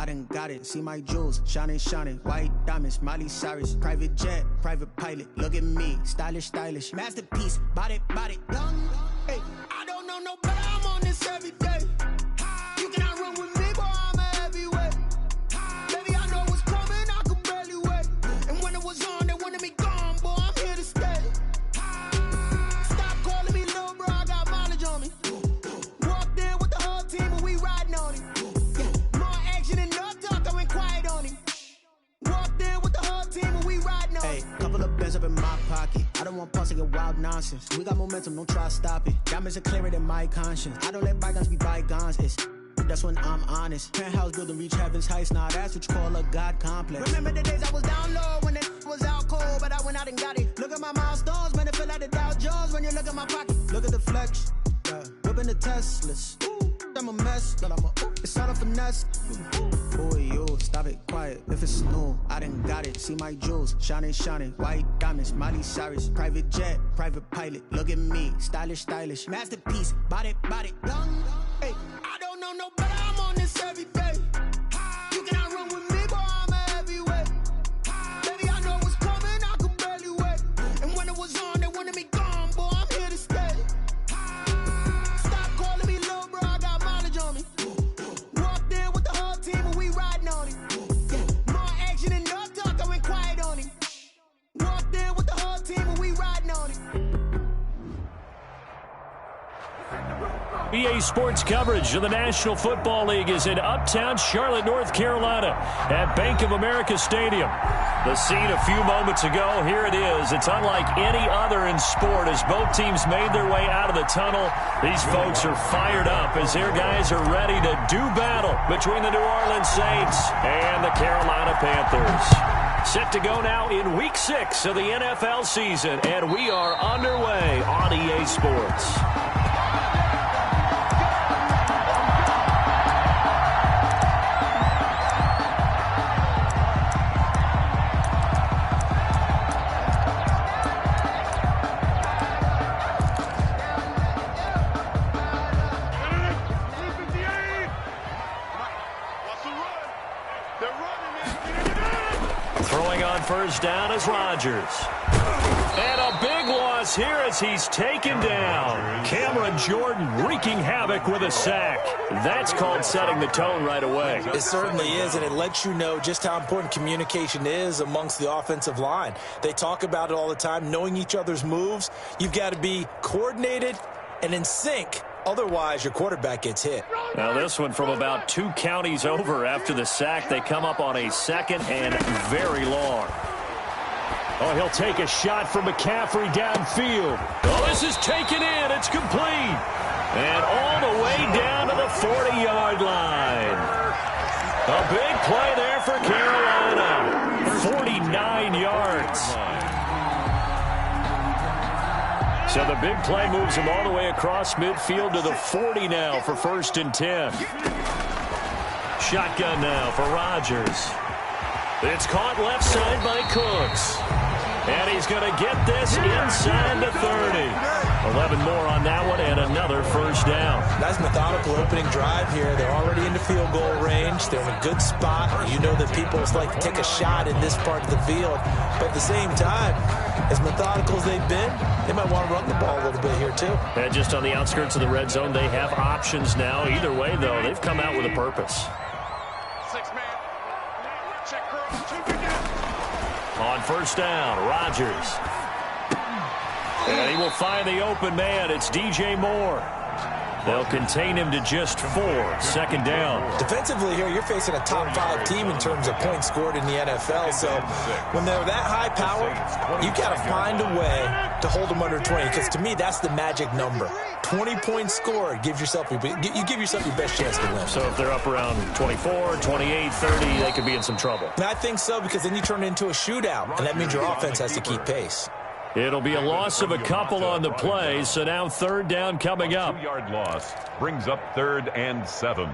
done got it. See my jewels, shining, shining. White diamonds, Miley Cyrus. Private jet, private pilot. Look at me, stylish, stylish. Masterpiece, body, body. Hey, I don't know no better. I'm on this every day. You cannot run with me, boy. I'm a heavyweight. Baby, I know what's coming. I could barely wait. And when it was on, they wanted me gone, boy. I'm here to stay. Stop calling me little bro. I got mileage on me. Walked in with the whole team, and we riding on him. Yeah, more action and no talk. I went quiet on him. Walked in with the whole team, and we riding on him. Hey, couple of bands up in my pocket. I don't want pause to get wild nonsense. We got momentum, don't try to stop it. Diamonds are clearer than my conscience. I don't let bygones be bygones. That's when I'm honest. Penthouse building, reach heaven's heights. Now that's what you call a God complex. Remember the days I was down low when it was out cold, but I went out and got it. Look at my milestones, man, it feel like the Dow Jones when you look at my pocket. Look at the flex, whipping the Teslas. I'm a mess, but it's all a finesse. Boy, you stop it, quiet. If it's new, I done got it. See my jewels, shining, shining. White diamonds, Miley Cyrus. Private jet, private pilot. Look at me, stylish, stylish. Masterpiece, body, body. Hey, I don't know no better. I'm on this every day. You cannot run with me, boy. I'm a heavyweight. Baby, I know what's coming. I could barely wait. And when it was on, they wanted me gone, boy. I'm here to stay. Stop calling me little bro. I got mileage on me. Walked in with the whole team, and we riding on him. Yeah, more action and no talk. I went quiet on him. Walked in with the whole team, and we riding on him. EA Sports coverage of the National Football League is in uptown Charlotte, North Carolina at Bank of America Stadium. The scene a few moments ago, here it is. It's unlike any other in sport as both teams made their way out of the tunnel. These folks are fired up as their guys are ready to do battle between the New Orleans Saints and the Carolina Panthers. Set to go now in Week 6 of the NFL season, and we are underway on EA Sports. First down is Rodgers. And a big loss here as he's taken down. Cameron Jordan wreaking havoc with a sack. That's called setting the tone right away. It certainly is, and it lets you know just how important communication is amongst the offensive line. They talk about it all the time, knowing each other's moves. You've got to be coordinated and in sync. Otherwise, your quarterback gets hit. Now this one from about 2 counties over after the sack. They come up on a second and very long. Oh, he'll take a shot from McCaffrey downfield. Oh, this is taken in. It's complete. And all the way down to the 40-yard line. A big play there for Carolina. 49 yards. So the big play moves him all the way across midfield to the 40 now for 1st and 10. Shotgun now for Rodgers. It's caught left side by Cooks. And he's going to get this inside the 30. 11 more on that one and another first down. Nice methodical opening drive here. They're already into field goal range. They're in a good spot. You know that people like to take a shot in this part of the field. But at the same time, as methodical as they've been, they might want to run the ball a little bit here too. And just on the outskirts of the red zone, they have options now. Either way, though, they've come out with a purpose. On first down, Rodgers. And he will find the open man. It's DJ Moore. They'll contain him to just 4. 2nd down. Defensively here, you're facing a top 5 team in terms of points scored in the NFL. So when they're that high powered, you got to find a way to hold them under 20. Because to me, that's the magic number. 20 points scored gives yourself you give yourself your best chance to win. So if they're up around 24, 28, 30, they could be in some trouble. And I think so, because then you turn it into a shootout, and that means your offense has to keep pace. It'll be a loss of a couple on the play, so now 3rd down coming up. 2-yard loss brings up 3rd and 7.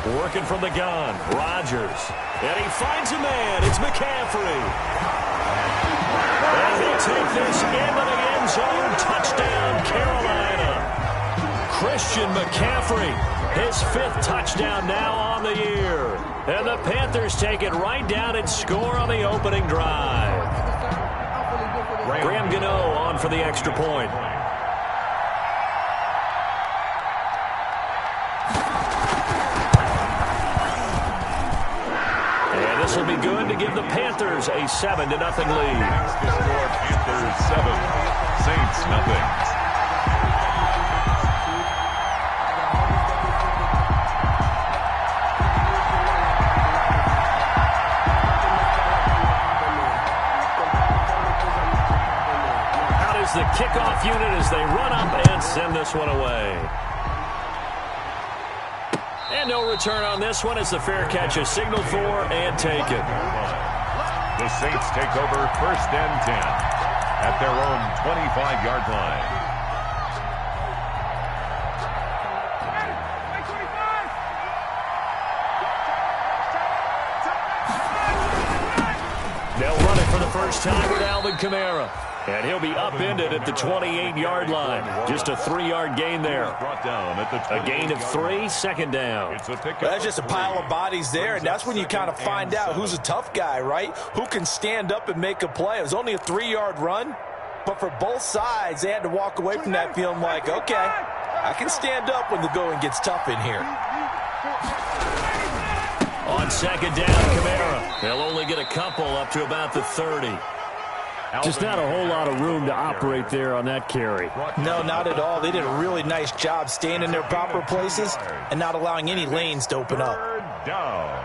Working from the gun, Rodgers. And he finds a man. It's McCaffrey. And he'll take this into the end zone. Touchdown, Carolina. Christian McCaffrey, his 5th touchdown now on the year. And the Panthers take it right down and score on the opening drive. Graham Gano on for the extra point. And this will be good to give the Panthers a 7-0 lead. Next to score, Panthers 7, Saints nothing. The kickoff unit as they run up and send this one away. And no return on this one as the fair catch is signaled for and taken. The Saints take over 1st and 10 at their own 25-yard line. They'll run it for the first time with Alvin Kamara. And he'll be upended at the 28-yard line. Just a 3-yard gain there. A gain of 3, 2nd down. That's just a pile of bodies there, and that's when you kind of find out who's a tough guy, right? Who can stand up and make a play. It was only a 3-yard run, but for both sides, they had to walk away from that feeling like, okay, I can stand up when the going gets tough in here. On 2nd down, Kamara. They'll only get a couple up to about the 30. Just not a whole lot of room to operate there on that carry. No, not at all. They did a really nice job staying in their proper places and not allowing any lanes to open up. 3rd down.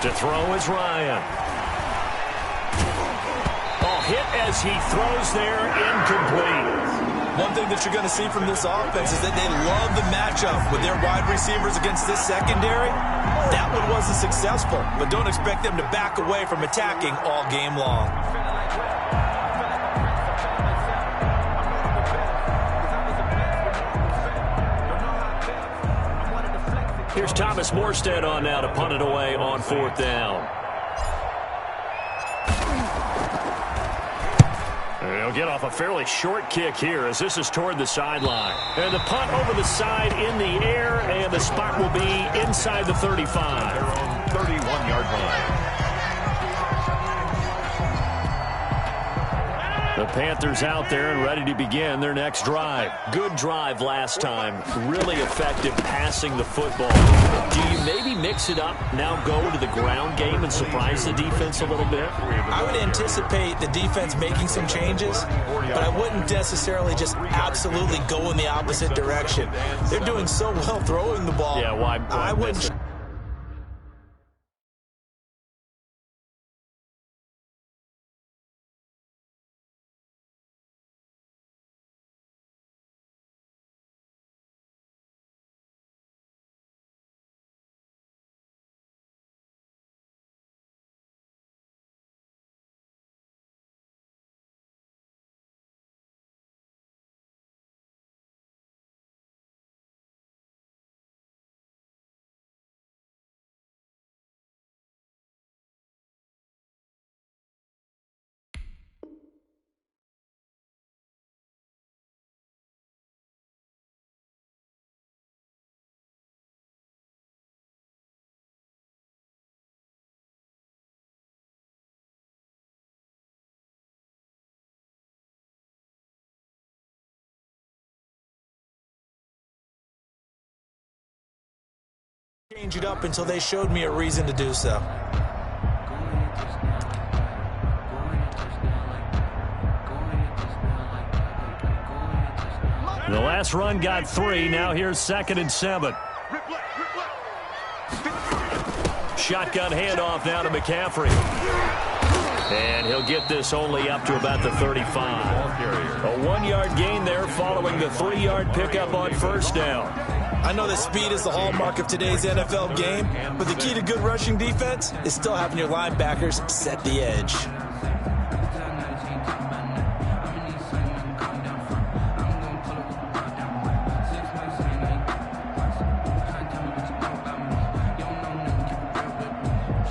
To throw is Ryan. Oh, hit as he throws there, incomplete. One thing that you're going to see from this offense is that they love the matchup with their wide receivers against this secondary. That one wasn't successful, but don't expect them to back away from attacking all game long. Here's Thomas Morstead on now to punt it away on 4th down. They'll get off a fairly short kick here as this is toward the sideline. And the punt over the side in the air, and the spot will be inside the 35. Their own 31-yard line. The Panthers out there and ready to begin their next drive. Good drive last time. Really effective passing the football. Do you maybe mix it up, now go to the ground game and surprise the defense a little bit? I would anticipate the defense making some changes, but I wouldn't necessarily just absolutely go in the opposite direction. They're doing so well throwing the ball. Yeah, why I wouldn't. Change it up until they showed me a reason to do so. The last run got 3. Now here's 2nd and 7. Shotgun handoff now to McCaffrey. And he'll get this only up to about the 35. A 1-yard gain there following the 3-yard pickup on 1st down. I know that speed is the hallmark of today's NFL game, but the key to good rushing defense is still having your linebackers set the edge.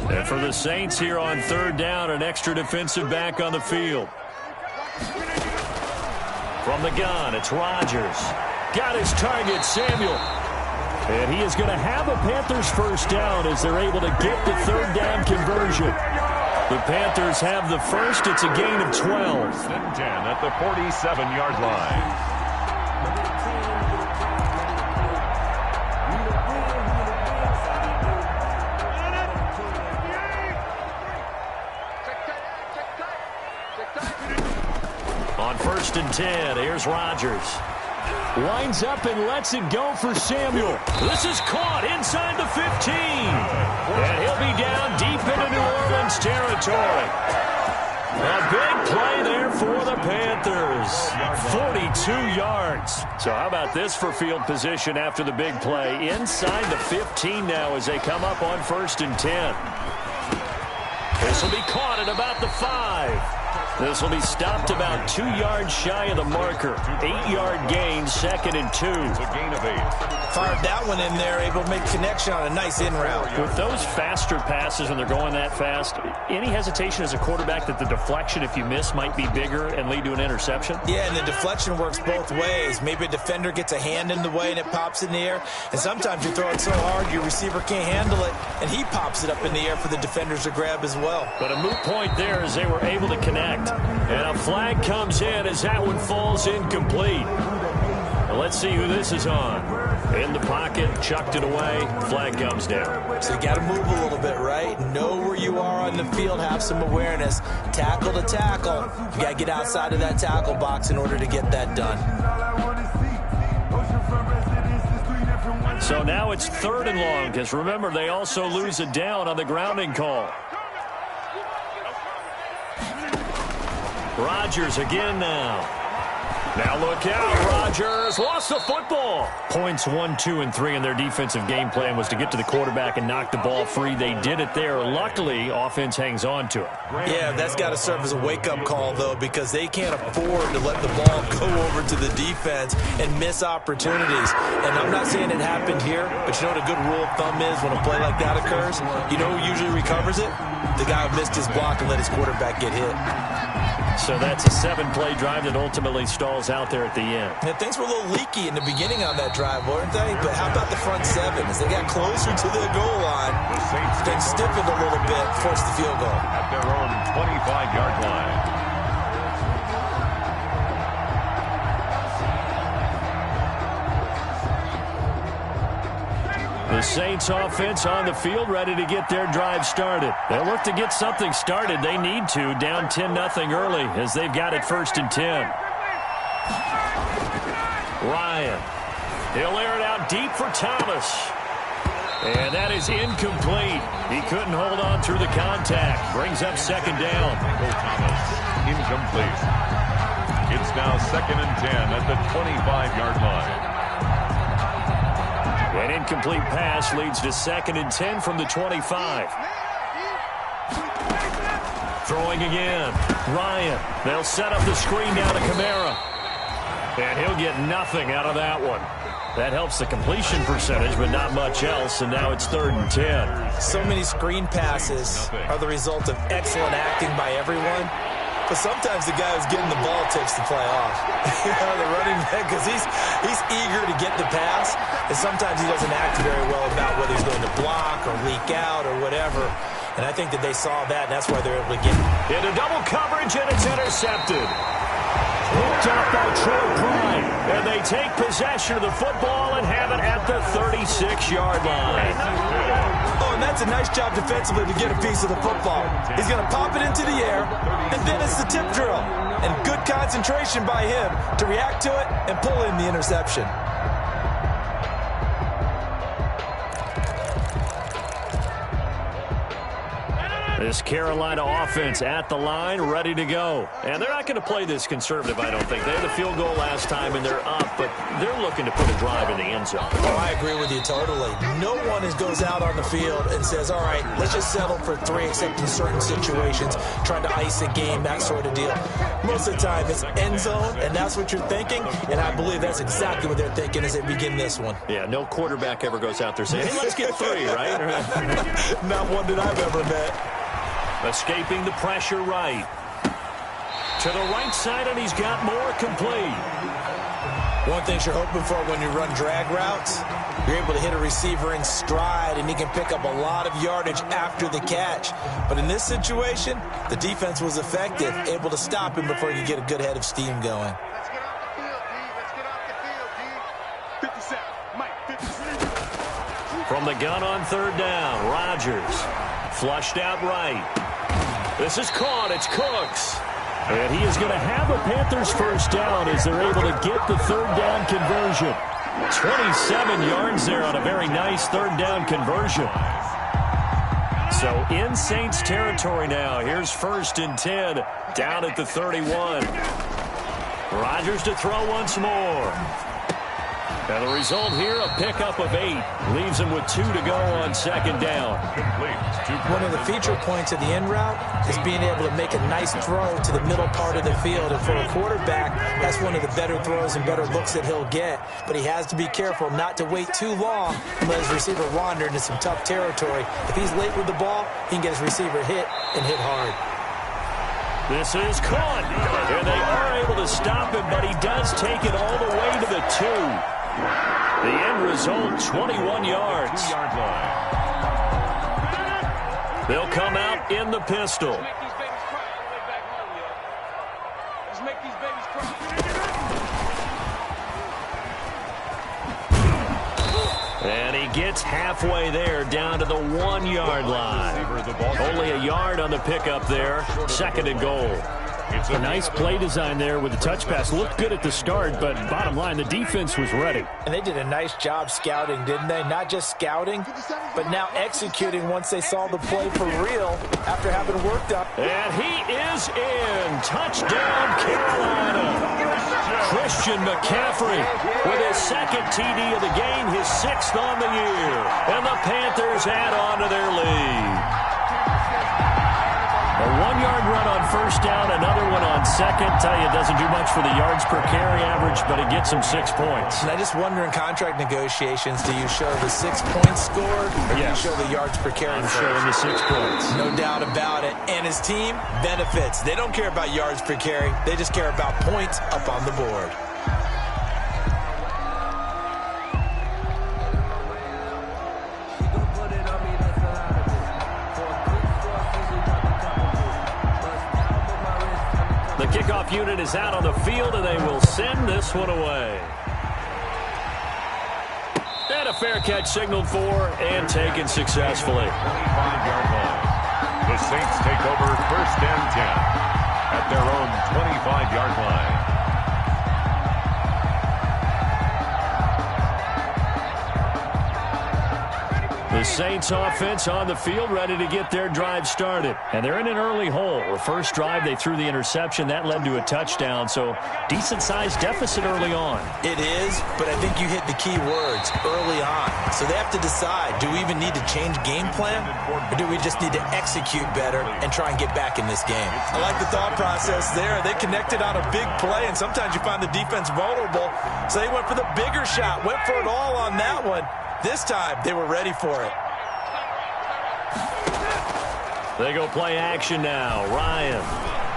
And for the Saints here on third down, an extra defensive back on the field. From the gun, it's Rodgers. Got his target, Samuel. And he is going to have a Panthers first down as they're able to get the third down conversion. The Panthers have the first. It's a gain of 12. 10 at the 47-yard line. On 1st and 10, here's Rodgers. Winds up and lets it go for Samuel. This is caught inside the 15. And he'll be down deep into New Orleans territory. A big play there for the Panthers. 42 yards. So how about this for field position after the big play? Inside the 15 now as they come up on 1st and 10. This will be caught at about the 5. This will be stopped about 2 yards shy of the marker. 8-yard gain, 2nd and 2. It's a gain of 8. Fired that one in there, able to make connection on a nice in route. With those faster passes when they're going that fast, any hesitation as a quarterback that the deflection, if you miss, might be bigger and lead to an interception? Yeah, and the deflection works both ways. Maybe a defender gets a hand in the way and it pops in the air. And sometimes you throw it so hard your receiver can't handle it, and he pops it up in the air for the defenders to grab as well. But a moot point there as they were able to connect. And a flag comes in as that one falls incomplete. Well, let's see who this is on. In the pocket, chucked it away, flag comes down. So you got to move a little bit, right? Know where you are on the field, have some awareness. Tackle to tackle. You got to get outside of that tackle box in order to get that done. So now it's 3rd and long, because remember, they also lose a down on the grounding call. Rodgers again now. Now look out, Rodgers lost the football. Points 1, 2, and 3 in their defensive game plan was to get to the quarterback and knock the ball free. They did it there. Luckily, offense hangs on to it. Yeah, that's got to serve as a wake-up call, though, because they can't afford to let the ball go over to the defense and miss opportunities. And I'm not saying it happened here, but you know what a good rule of thumb is when a play like that occurs? You know who usually recovers it? The guy who missed his block and let his quarterback get hit. So that's a 7-play drive that ultimately stalls out there at the end. Yeah, things were a little leaky in the beginning on that drive, weren't they? But how about the front 7? As they got closer to the goal line, things stiffened a little bit, forced the field goal. At their own 25-yard line. The Saints offense on the field, ready to get their drive started. They'll look to get something started. They need to, down 10-0 early as they've got it 1st and 10. Ryan. He'll air it out deep for Thomas. And that is incomplete. He couldn't hold on through the contact. Brings up 2nd down. Thomas, incomplete. It's now 2nd and 10 at the 25-yard line. An incomplete pass leads to 2nd and 10 from the 25. Throwing again. Ryan. They'll set up the screen down to Kamara. And he'll get nothing out of that one. That helps the completion percentage, but not much else. And now it's 3rd and 10. So many screen passes are the result of excellent acting by everyone. But sometimes the guy who's getting the ball takes the play off. You know, the running back, because he's eager to get the pass, and sometimes he doesn't act very well about whether he's going to block or leak out or whatever. And I think that they saw that, and that's why they're able to get it. Into double coverage, and it's intercepted. Hooked up by Troy Prime. And they take possession of the football and have it at the 36-yard line. Oh, and that's a nice job defensively to get a piece of the football. He's going to pop it into the air, and then it's the tip drill. And good concentration by him to react to it and pull in the interception. This Carolina offense at the line, ready to go. And they're not going to play this conservative, I don't think. They had the field goal last time, and they're up, but they're looking to put a drive in the end zone. Oh, I agree with you totally. No one goes out on the field and says, all right, let's just settle for 3, except in certain situations, trying to ice a game, that sort of deal. Most of the time, it's end zone, and that's what you're thinking, and I believe that's exactly what they're thinking as they begin this one. Yeah, no quarterback ever goes out there saying, hey, let's get 3, right? Not one that I've ever met. Escaping the pressure right. To the right side, and he's got more complete. One thing you're hoping for when you run drag routes, you're able to hit a receiver in stride, and he can pick up a lot of yardage after the catch. But in this situation, the defense was effective, able to stop him before he could get a good head of steam going. Let's get off the field, D. Let's get off the field, D. 57. Mike, 57. From the gun on third down, Rodgers. Flushed out right. This is caught. It's Cooks. And he is going to have a Panthers first down as they're able to get the third down conversion. 27 yards there on a very nice third down conversion. So in Saints territory now. Here's 1st and 10 down at the 31. Rodgers to throw once more. And the result here, a pickup of 8. Leaves him with 2 to go on second down. One of the feature points of the in route is being able to make a nice throw to the middle part of the field. And for a quarterback, that's one of the better throws and better looks that he'll get. But he has to be careful not to wait too long and let his receiver wander into some tough territory. If he's late with the ball, he can get his receiver hit and hit hard. This is caught. And they are able to stop him, but he does take it all the way to the 2. The end result, 21 yards. 2-yard line. They'll come out in the pistol. Let's make these babies cry. And he gets halfway there, down to the 1-yard line. Only a yard on the pickup there. 2nd and goal. It's a nice play design there with the touch pass. Looked good at the start, but bottom line, the defense was ready. And they did a nice job scouting, didn't they? Not just scouting, but now executing once they saw the play for real after having worked up. And he is in. Touchdown, Carolina. Christian McCaffrey with his 2nd TD of the game, his 6th on the year. And the Panthers add on to their lead. A 1-yard run on first down, another one on second. Tell you, it doesn't do much for the yards per carry average, but it gets him 6 points. And I just wonder in contract negotiations, do you show the 6 points scored, or do you show the yards per carry? I'm showing the 6 points. No doubt about it. And his team benefits. They don't care about yards per carry. They just care about points up on the board. The kickoff unit is out on the field, and they will send this one away. And a fair catch signaled for and taken successfully. 25-yard line. The Saints take over 1st and 10 at their own 25-yard line. The Saints offense on the field, ready to get their drive started. And they're in an early hole. The first drive, they threw the interception. That led to a touchdown, so decent-sized deficit early on. It is, but I think you hit the key words, early on. So they have to decide, do we even need to change game plan, or do we just need to execute better and try and get back in this game? I like the thought process there. They connected on a big play, and sometimes you find the defense vulnerable. So they went for the bigger shot, went for it all on that one. This time, they were ready for it. They go play action now. Ryan.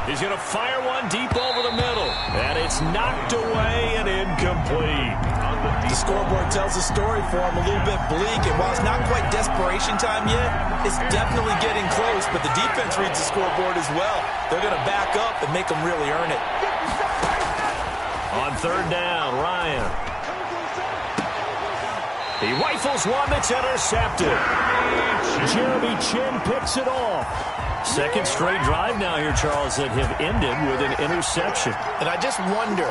He's going to fire one deep over the middle. And it's knocked away and incomplete. The scoreboard tells the story for him, a little bit bleak. And while it's not quite desperation time yet, it's definitely getting close. But the defense reads the scoreboard as well. They're going to back up and make them really earn it. On third down, Ryan. He rifles one that's intercepted. Jeremy Chin picks it off. Second straight drive now here, Charles, that have ended with an interception. And I just wonder,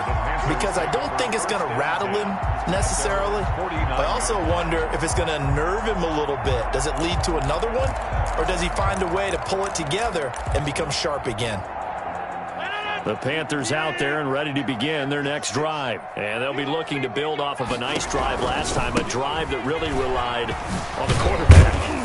because I don't think it's going to rattle him necessarily, but I also wonder if it's going to nerve him a little bit. Does it lead to another one, or does he find a way to pull it together and become sharp again? The Panthers out there and ready to begin their next drive. And they'll be looking to build off of a nice drive last time, a drive that really relied on the quarterback.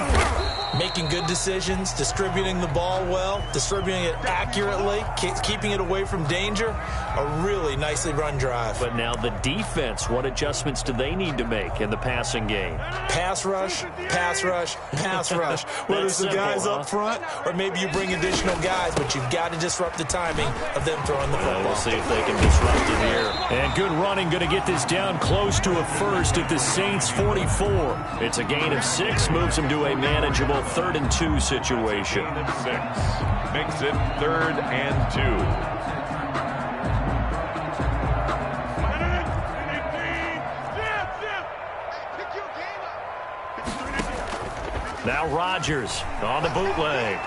Making good decisions, distributing the ball well, distributing it accurately, keeping it away from danger. A really nicely run drive. But now the defense, what adjustments do they need to make in the passing game? Pass rush, pass rush, pass rush. Whether it's the guys up front or maybe you bring additional guys, but you've got to disrupt the timing of them throwing the football. We'll see if they can disrupt it here. And good running, going to get this down close to a first at the Saints 44. It's a gain of 6, moves them to a manageable 3rd and 2 situation. 6 makes it 3rd and 2. Now Rodgers on the bootleg.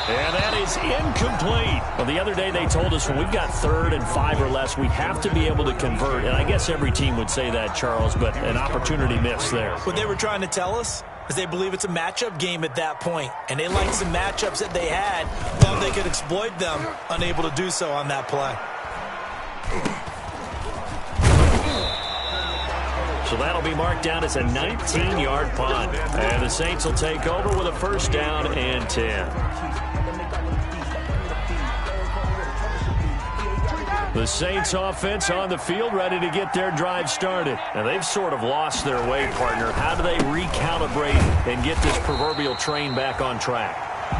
And that is incomplete. Well, the other day they told us when we've got 3rd and 5 or less, we have to be able to convert. And I guess every team would say that, Charles, but an opportunity missed there. What they were trying to tell us is they believe it's a matchup game at that point. And they liked some matchups that they had, thought they could exploit them, unable to do so on that play. So that'll be marked down as a 19-yard punt. And the Saints will take over with a 1st down and 10. The Saints offense on the field, ready to get their drive started. And they've sort of lost their way, partner. How do they recalibrate and get this proverbial train back on track?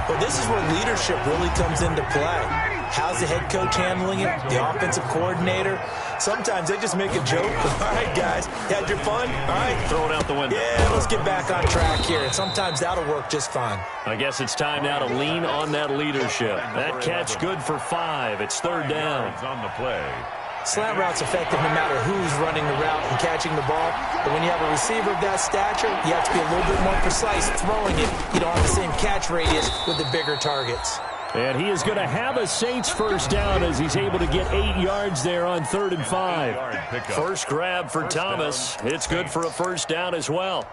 Well, this is where leadership really comes into play. How's the head coach handling it? The offensive coordinator? Sometimes they just make a joke. All right, guys, you had your fun? All right. Throw it out the window. Yeah, let's get back on track here. And sometimes that'll work just fine. I guess it's time now to lean on that leadership. That catch good for 5. It's 3rd down. On the play. Slant route's effective no matter who's running the route and catching the ball. But when you have a receiver of that stature, you have to be a little bit more precise throwing it. You don't have the same catch radius with the bigger targets. And he is going to have a Saints 1st down as he's able to get 8 yards there on 3rd and 5. First grab for Thomas. It's good for a 1st down as well.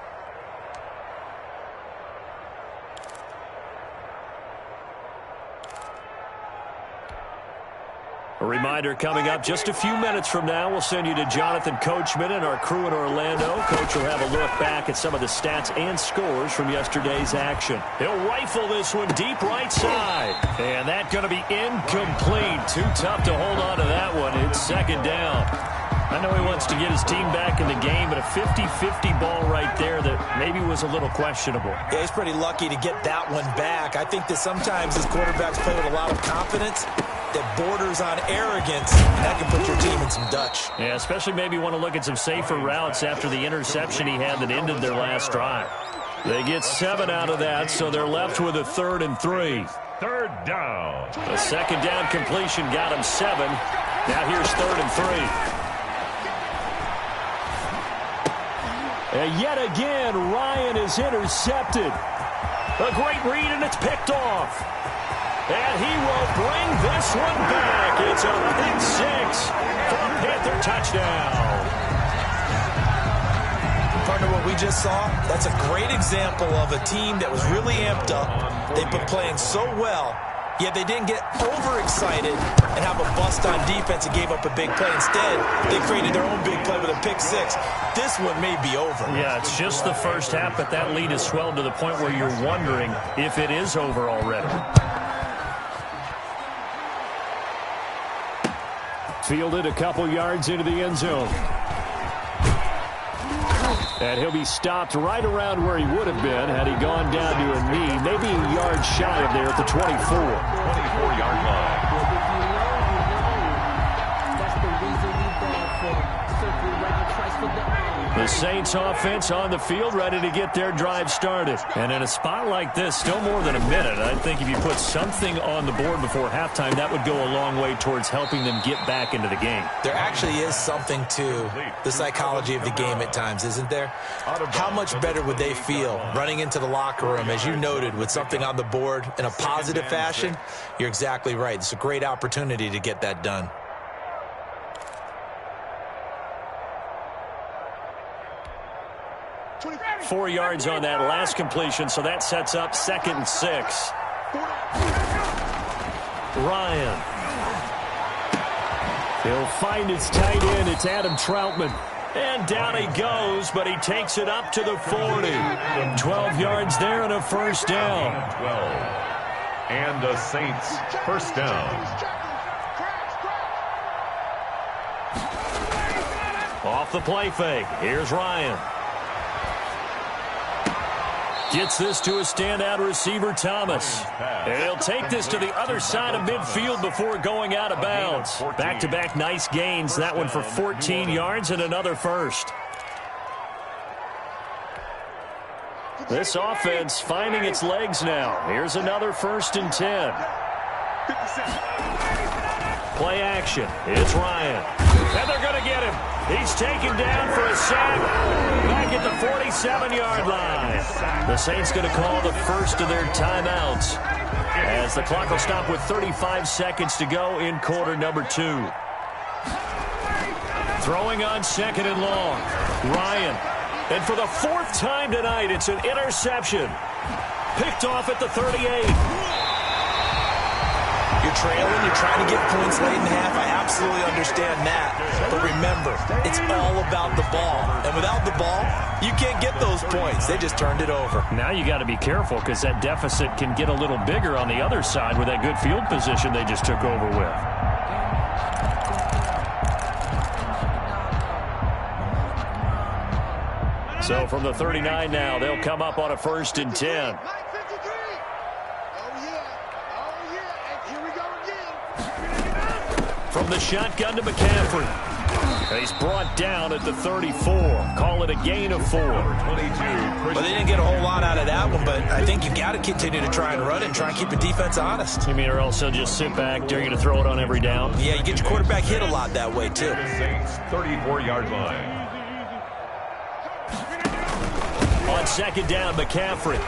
A reminder coming up just a few minutes from now, we'll send you to Jonathan Coachman and our crew in Orlando. Coach will have a look back at some of the stats and scores from yesterday's action. He'll rifle this one deep right side. And that's going to be incomplete. Too tough to hold on to that one. It's 2nd down. I know he wants to get his team back in the game, but a 50-50 ball right there that maybe was a little questionable. Yeah, he's pretty lucky to get that one back. I think that sometimes his quarterbacks play with a lot of confidence that borders on arrogance, and that can put your team in some Dutch. Yeah, especially maybe want to look at some safer routes after the interception he had that ended their last drive. They get 7 out of that, so they're left with a 3rd and 3. 3rd down. A 2nd down completion got him 7. Now here's 3rd and 3. And yet again, Ryan is intercepted. A great read, and it's picked off. And he will bring this one back. It's a pick 6 for a Panther touchdown. Partner, what we just saw, that's a great example of a team that was really amped up. They've been playing so well, yet they didn't get overexcited and have a bust on defense and gave up a big play. Instead, they created their own big play with a pick 6. This one may be over. Yeah, it's just the first half, but that lead has swelled to the point where you're wondering if it is over already. Fielded a couple yards into the end zone. And he'll be stopped right around where he would have been had he gone down to a knee, maybe a yard shy of there at the 24. 24-yard line. The The Saints offense on the field, ready to get their drive started. And in a spot like this, still more than a minute, I think if you put something on the board before halftime, that would go a long way towards helping them get back into the game. There actually is something to the psychology of the game at times, isn't there? How much better would they feel running into the locker room, as you noted, with something on the board in a positive fashion? You're exactly right. It's a great opportunity to get that done. Four yards on that last completion, so that sets up 2nd and 6. Ryan. He'll find his tight end. It's Adam Troutman. And down he goes, but he takes it up to the 40. 12 yards there and a first down. 12. And the Saints first down. Off the play fake. Here's Ryan. Gets this to a standout receiver, Thomas. And he'll take this to the other side of midfield before going out of bounds. Back-to-back nice gains. That one for 14 yards and another first. This offense finding its legs now. Here's another 1st and 10. Play action. It's Ryan. And they're going to get him. He's taken down for a sack back at the 47-yard line. The Saints going to call the first of their timeouts as the clock will stop with 35 seconds to go in quarter number 2. Throwing on 2nd and long. Ryan. And for the 4th time tonight, it's an interception. Picked off at the 38. You're trailing, you're trying to get points late in the half. I absolutely understand that. But remember, it's all about the ball. And without the ball, you can't get those points. They just turned it over. Now you got to be careful because that deficit can get a little bigger on the other side with that good field position they just took over with. So from the 39 now, they'll come up on a 1st and 10. From the shotgun to McCaffrey. He's brought down at the 34. Call it a gain of 4. 22. Well, they didn't get a whole lot out of that one, but I think you got to continue to try and run it and try and keep the defense honest. You mean, or else they'll just sit back. They're going to throw it on every down? Yeah, you get your quarterback hit a lot that way, too. Saints 34-yard line. On 2nd down, McCaffrey.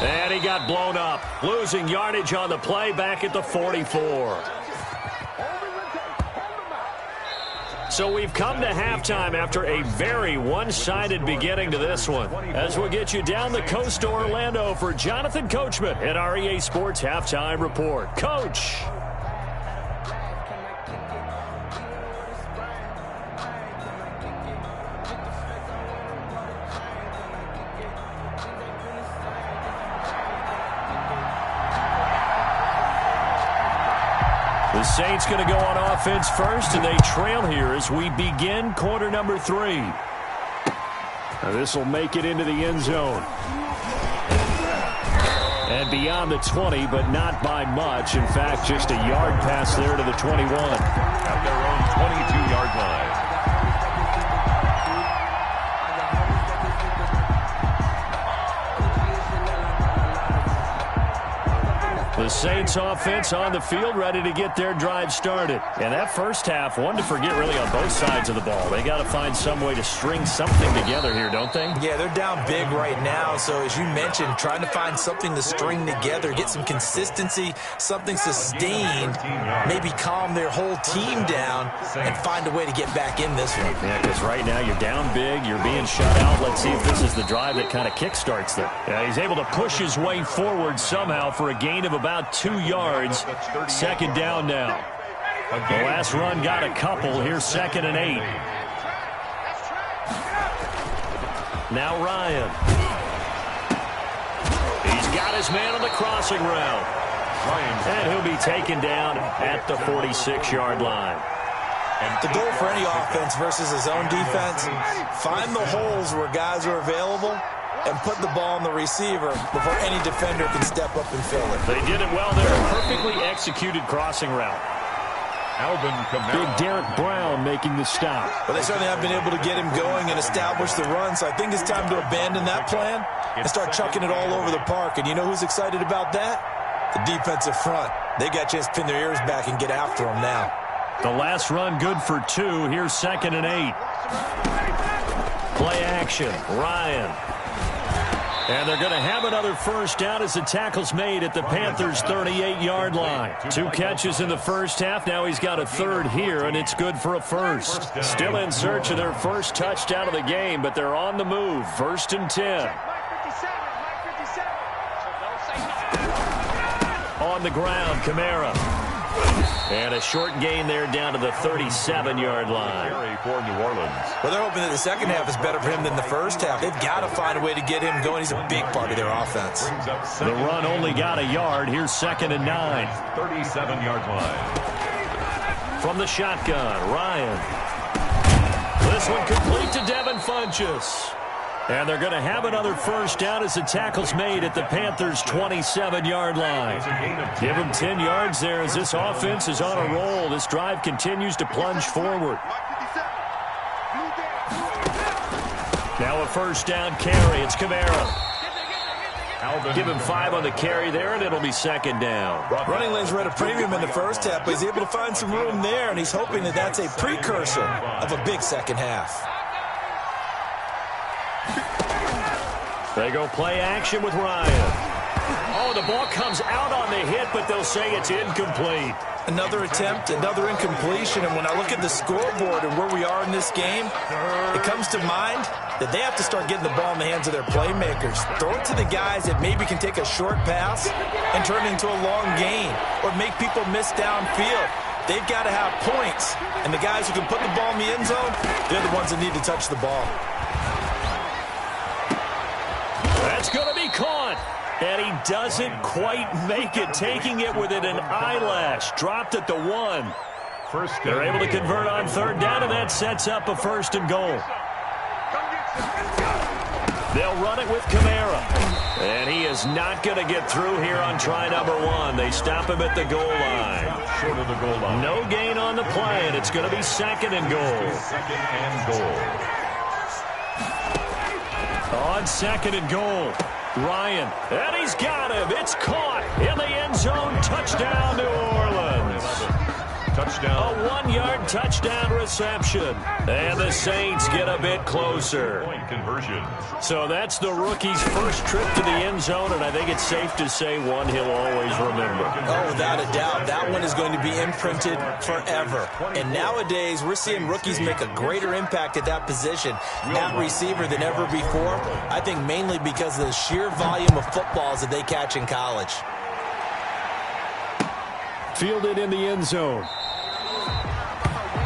And he got blown up. Losing yardage on the play back at the 44. So we've come to halftime after a very one-sided beginning to this one. As we'll get you down the coast to Orlando for Jonathan Coachman at our EA Sports Halftime Report. Coach! The Saints going to go on offense first, and they trail here as we begin quarter number 3. Now this will make it into the end zone. And beyond the 20, but not by much. In fact, just a yard pass there to the 21. At their own 22-yard line. The Saints offense on the field ready to get their drive started. And that first half, one to forget really on both sides of the ball. They got to find some way to string something together here, don't they? Yeah, they're down big right now. So as you mentioned, trying to find something to string together, get some consistency, something sustained, maybe calm their whole team down and find a way to get back in this one. Yeah, because right now you're down big, you're being shut out. Let's see if this is the drive that kind of kickstarts them. Yeah, he's able to push his way forward somehow for a gain of about 2 yards. 2nd down now. The last run got a couple. Here's 2nd and 8. Now Ryan. He's got his man on the crossing route. And he'll be taken down at the 46-yard line. The goal for any offense versus his own defense, find the holes where guys are available and put the ball on the receiver before any defender can step up and fill it. They did it well there. Perfectly executed crossing route. Big Derek Brown making the stop. Well, they certainly have been able to get him going and establish the run, so I think it's time to abandon that plan and start chucking it all over the park. And you know who's excited about that? The defensive front. They got a chance to pin their ears back and get after them now. The last run good for 2. Here's 2nd and 8. Play action. Ryan. And they're going to have another first down as the tackle's made at the Panthers' 38-yard line. 2 catches in the first half. Now he's got a 3rd here, and it's good for a first. Still in search of their first touchdown of the game, but they're on the move. 1st and 10. On the ground, Kamara. And a short gain there down to the 37-yard line. For New Orleans. Well, they're hoping that the second half is better for him than the first half. They've got to find a way to get him going. He's a big part of their offense. The run only got a yard. Here's 2nd and 9. 37-yard line. From the shotgun, Ryan. This one complete to Devin Funchess. And they're going to have another first down as the tackle's made at the Panthers' 27-yard line. Give them 10 yards there as this offense is on a roll. This drive continues to plunge forward. Now a first down carry. It's Kamara. Give him 5 on the carry there, and it'll be 2nd down. Running lanes were at a premium in the first half, but he's able to find some room there, and he's hoping that that's a precursor of a big second half. They go play action with Ryan. Oh, the ball comes out on the hit, but they'll say it's incomplete. Another attempt, another incompletion, and when I look at the scoreboard and where we are in this game, it comes to mind that they have to start getting the ball in the hands of their playmakers. Throw it to the guys that maybe can take a short pass and turn it into a long gain or make people miss downfield. They've got to have points, and the guys who can put the ball in the end zone, they're the ones that need to touch the ball. That's going to be caught. And he doesn't quite make it, taking it within an eyelash. Dropped at the 1. They're able to convert on 3rd down, and that sets up a 1st and goal. They'll run it with Kamara. And he is not going to get through here on try number 1. They stop him at the goal line. Short of the goal line. No gain on the play, and it's going to be 2nd and goal. 2nd and goal. On 2nd and goal, Ryan, and he's got him. It's caught in the end zone. Touchdown, New Orleans. Touchdown. A 1-yard touchdown reception. And the Saints get a bit closer. Point conversion. So that's the rookie's first trip to the end zone, and I think it's safe to say one he'll always remember. Oh, without a doubt. That one is going to be imprinted forever. And nowadays, we're seeing rookies make a greater impact at that position, at receiver, than ever before. I think mainly because of the sheer volume of footballs that they catch in college. Fielded in the end zone.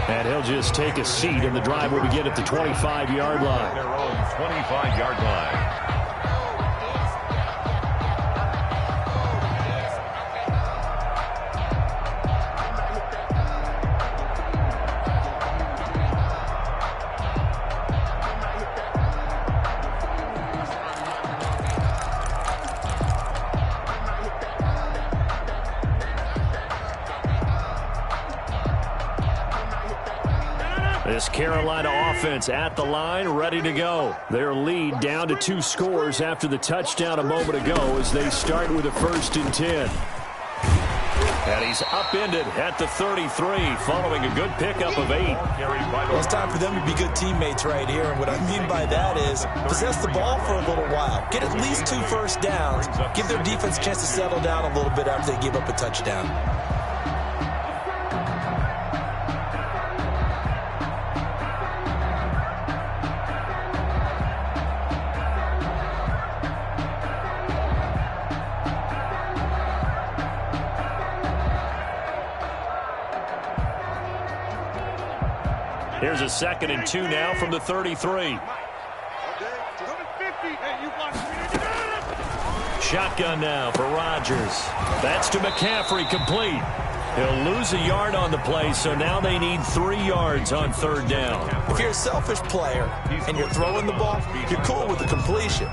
And he'll just take a seat, and the drive will begin at the 25-yard line. Their own 25-yard line. This Carolina offense at the line, ready to go. Their lead down to 2 scores after the touchdown a moment ago as they start with a 1st and 10. And he's upended at the 33 following a good pickup of 8. Well, it's time for them to be good teammates right here. And what I mean by that is possess the ball for a little while. Get at least 2 first downs. Give their defense a chance to settle down a little bit after they give up a touchdown. Here's a 2nd and 2 now from the 33. Shotgun now for Rodgers. That's to McCaffrey, complete. He'll lose a yard on the play, so now they need 3 yards on 3rd down. If you're a selfish player and you're throwing the ball, you're cool with the completion.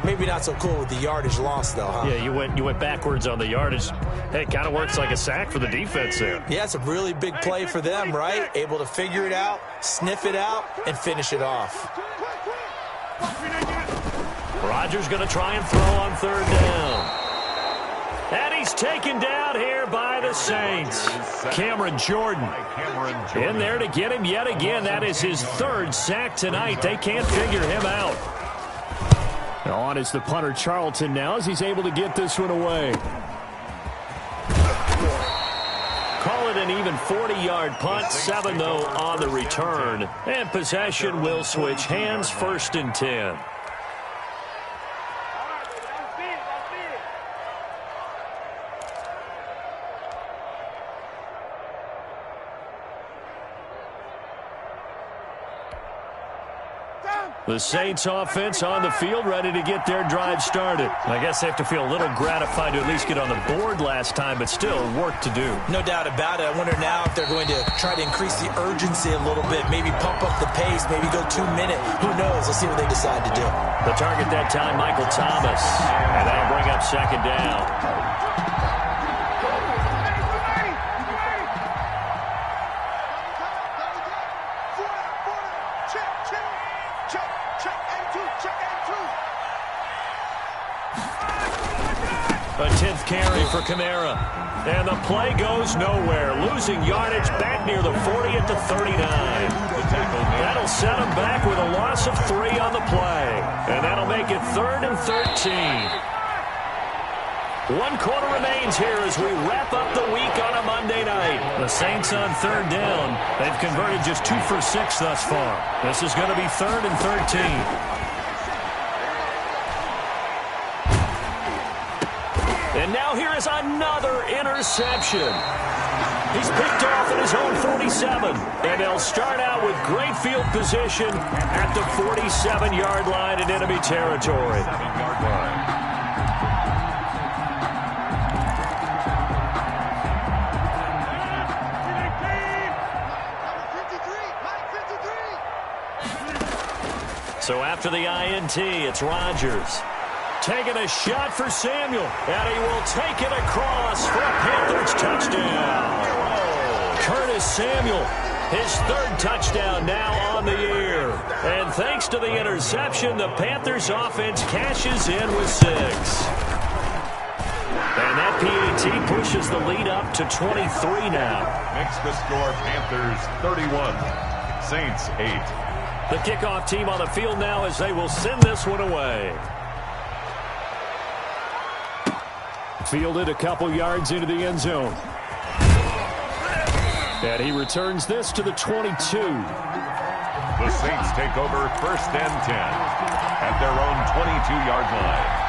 Maybe not so cool with the yardage loss, though, huh? Yeah, you went backwards on the yardage. Hey, it kind of works like a sack for the defense there. Yeah, it's a really big play for them, right? Able to figure it out, sniff it out, and finish it off. Rodgers going to try and throw on third down. And he's taken down here by the Saints. Cameron Jordan in there to get him yet again. That is his third sack tonight. They can't figure him out. On is the punter Charlton now as he's able to get this one away. Call it an even 40-yard punt. 7, though, on the return. And possession will switch hands, 1st and 10. The Saints offense on the field, ready to get their drive started. I guess they have to feel a little gratified to at least get on the board last time, but still work to do. No doubt about it. I wonder now if they're going to try to increase the urgency a little bit, maybe pump up the pace, maybe go 2-minute. Who knows? Let's see what they decide to do. The target that time, Michael Thomas. And that'll bring up 2nd down. A 10th carry for Kamara. And the play goes nowhere. Losing yardage back near the 40 at the 39. That'll set him back with a loss of 3 on the play. And that'll make it 3rd and 13. 1 quarter remains here as we wrap up the week on a Monday night. The Saints on 3rd down. They've converted just 2 for 6 thus far. This is going to be 3rd and 13. And now here is another interception. He's picked off at his own 47. And they'll start out with great field position at the 47-yard line in enemy territory. So after the INT, it's Rodgers. Taking a shot for Samuel, and he will take it across for a Panthers touchdown. Curtis Samuel, his 3rd touchdown now on the year. And thanks to the interception, the Panthers offense cashes in with 6. And that PAT pushes the lead up to 23 now. Makes the score Panthers 31, Saints 8. The kickoff team on the field now as they will send this one away. Fielded a couple yards into the end zone. And he returns this to the 22. The Saints take over 1st and 10 at their own 22-yard line.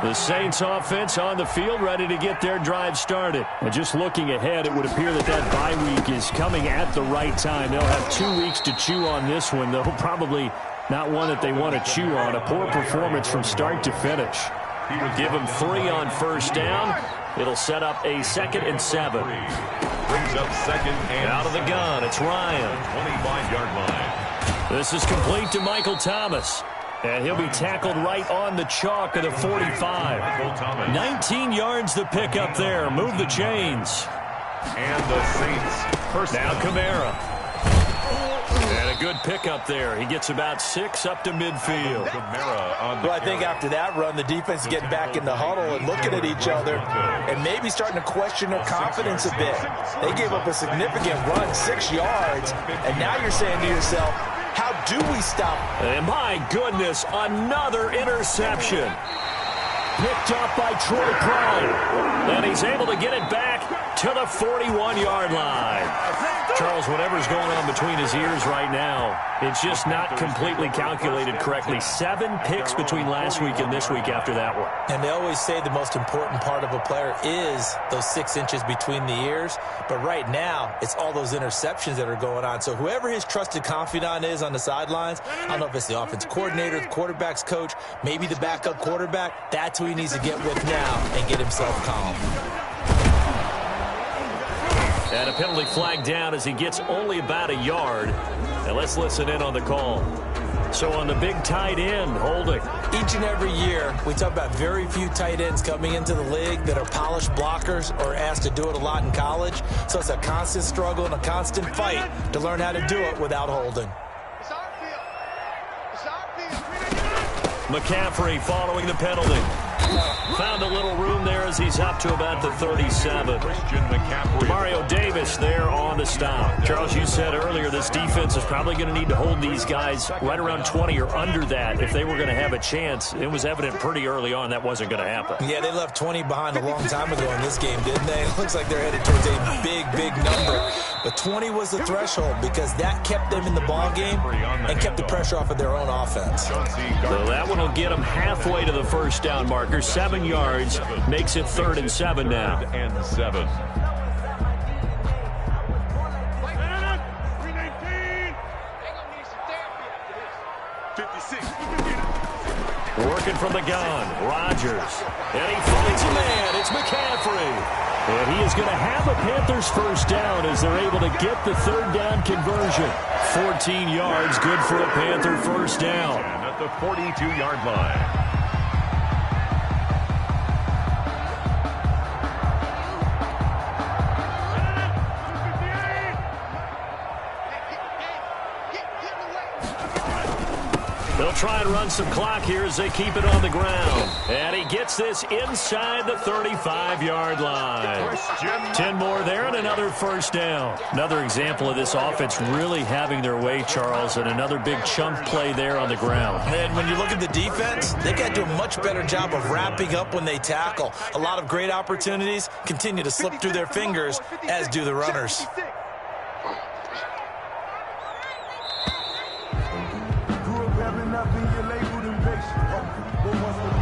The Saints offense on the field, ready to get their drive started. And just looking ahead, it would appear that bye week is coming at the right time. They'll have 2 weeks to chew on this one, though probably not one that they want to chew on. A poor performance from start to finish. He would give them 3 on 1st down. It'll set up a 2nd and 7. Brings up 2nd and out of the gun. It's Ryan. 25-yard line. This is complete to Michael Thomas. And he'll be tackled right on the chalk of the 45. 19 yards the pick up there. Move the chains. And the Saints. First now Kamara. And a good pickup there. He gets about 6 up to midfield. Well, I think after that run, the defense is getting back in the huddle and looking at each other and maybe starting to question their confidence a bit. They gave up a significant run, 6 yards, and now you're saying to yourself, how do we stop? And my goodness, another interception. Picked up by Troy Pride. And he's able to get it back to the 41-yard line. Charles, whatever's going on between his ears right now, it's just not completely calculated correctly. 7 picks between last week and this week after that one. And they always say the most important part of a player is those 6 inches between the ears. But right now, it's all those interceptions that are going on. So whoever his trusted confidant is on the sidelines, I don't know if it's the offense coordinator, the quarterback's coach, maybe the backup quarterback, that's who he needs to get with now and get himself calm. And a penalty flag down as he gets only about a yard. And let's listen in on the call. So on the big tight end, holding. Each and every year, we talk about very few tight ends coming into the league that are polished blockers or asked to do it a lot in college. So it's a constant struggle and a constant fight to learn how to do it without holding. McCaffrey following the penalty. Found a little room there as he's up to about the 37. Mario Davis there on the stop. Charles, you said earlier this defense is probably going to need to hold these guys right around 20 or under that if they were going to have a chance. It was evident pretty early on that wasn't going to happen. Yeah, they left 20 behind a long time ago in this game, didn't they? It looks like they're headed towards a big number. But 20 was the threshold because that kept them in the ball game and kept the pressure off of their own offense. So that one will get them halfway to the first down marker. 7 yards makes it 3rd and 7 now. And 7. Working from the gun, Rodgers. And he finds a man. It's McCaffrey. And he is going to have a Panthers first down as they're able to get the 3rd down conversion. 14 yards, good for a Panther first down. And at the 42-yard line. They'll try and run some clock here as they keep it on the ground. And he gets this inside the 35-yard line. 10 more there and another first down. Another example of this offense really having their way, Charles, and another big chunk play there on the ground. And when you look at the defense, they got to do a much better job of wrapping up when they tackle. A lot of great opportunities continue to slip through their fingers, as do the runners.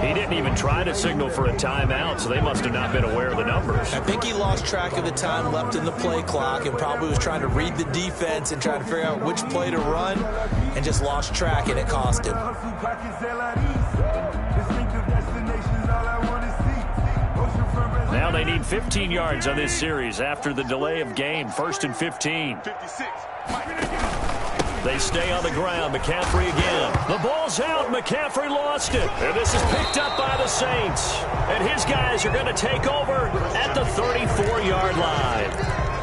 He didn't even try to signal for a timeout, so they must have not been aware of the numbers. I think he lost track of the time left in the play clock and probably was trying to read the defense and trying to figure out which play to run and just lost track, and it cost him. Now they need 15 yards on this series after the delay of game. 1st and 15. They stay on the ground. McCaffrey again. The ball's out. McCaffrey lost it. And this is picked up by the Saints. And his guys are going to take over at the 34-yard line.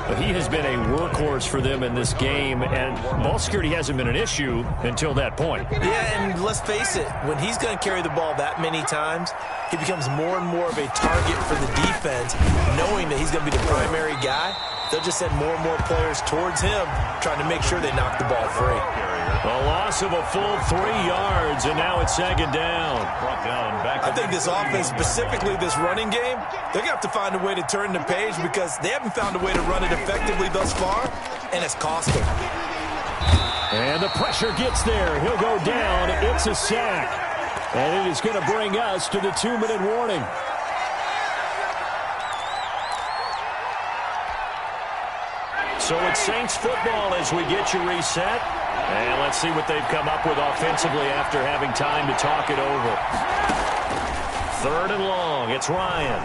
But he has been a workhorse for them in this game, and ball security hasn't been an issue until that point. Yeah, and let's face it, when he's going to carry the ball that many times, he becomes more and more of a target for the defense, knowing that he's going to be the primary guy. They'll just send more and more players towards him, trying to make sure they knock the ball free. A loss of a full 3 yards, and now it's 2nd down. I think this offense, specifically this running game, they're going to have to find a way to turn the page because they haven't found a way to run it effectively thus far, and it's cost them. And the pressure gets there. He'll go down. It's a sack. And it is going to bring us to the 2-minute warning. So it's Saints football as we get you reset. And let's see what they've come up with offensively after having time to talk it over. 3rd and long. It's Ryan.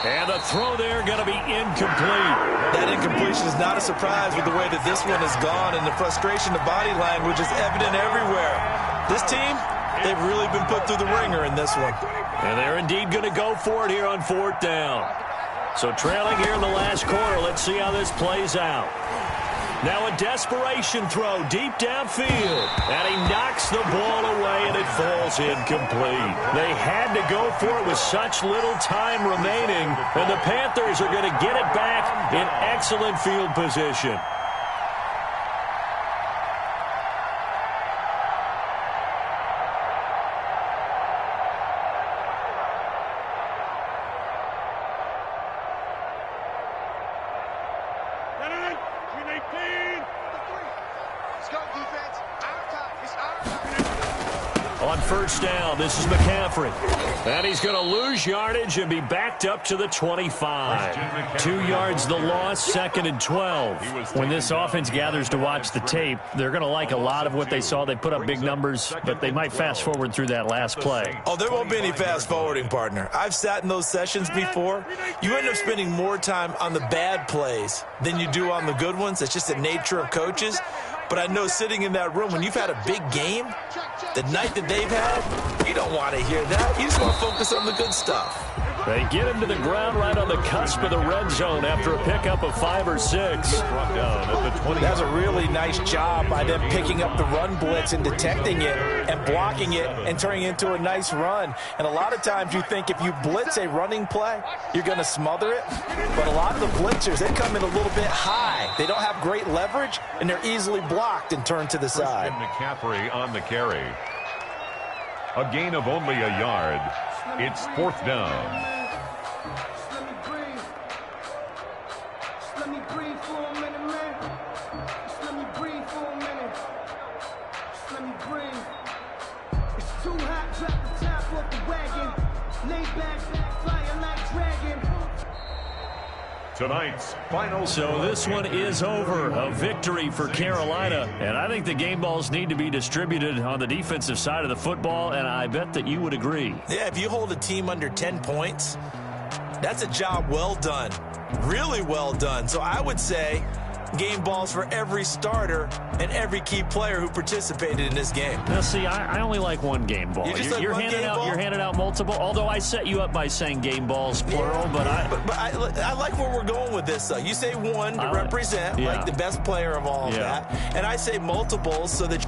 And the throw there going to be incomplete. That incompletion is not a surprise with the way that this one has gone, and the frustration, the body language is evident everywhere. This team, they've really been put through the ringer in this one. And they're indeed going to go for it here on 4th down. So trailing here in the last quarter, let's see how this plays out. Now a desperation throw deep downfield. And he knocks the ball away, and it falls incomplete. They had to go for it with such little time remaining. And the Panthers are going to get it back in excellent field position. first down. This is McCaffrey. And he's going to lose yardage and be backed up to the 25. 2 yards the loss, 2nd and 12. When this offense gathers to watch the tape, they're going to like a lot of what they saw. They put up big numbers, but they might fast forward through that last play. Oh, there won't be any fast forwarding, partner. I've sat in those sessions before. You end up spending more time on the bad plays than you do on the good ones. It's just the nature of coaches. But I know sitting in that room, when you've had a big game, the night that they've had, you don't want to hear that. You just want to focus on the good stuff. They get him to the ground right on the cusp of the red zone after a pickup of 5 or 6. That's a really nice job by them picking up the run blitz and detecting it and blocking it and turning it into a nice run. And a lot of times you think if you blitz a running play, you're going to smother it. But a lot of the blitzers, they come in a little bit high. They don't have great leverage, and they're easily blocked and turned to the side. McCaffrey on the carry. A gain of only a yard. It's 4th down. Tonight's final. So this one is over. A victory for Carolina. And I think the game balls need to be distributed on the defensive side of the football, and I bet that you would agree. Yeah, if you hold a team under 10 points, that's a job well done. Really well done. So I would say game balls for every starter and every key player who participated in this game. Now, see, I only like one game ball. You're handing out multiple, although I set you up by saying game balls, plural. Yeah, but I like where we're going with this, though. You say one to represent, like the best player of all of that. And I say multiples so that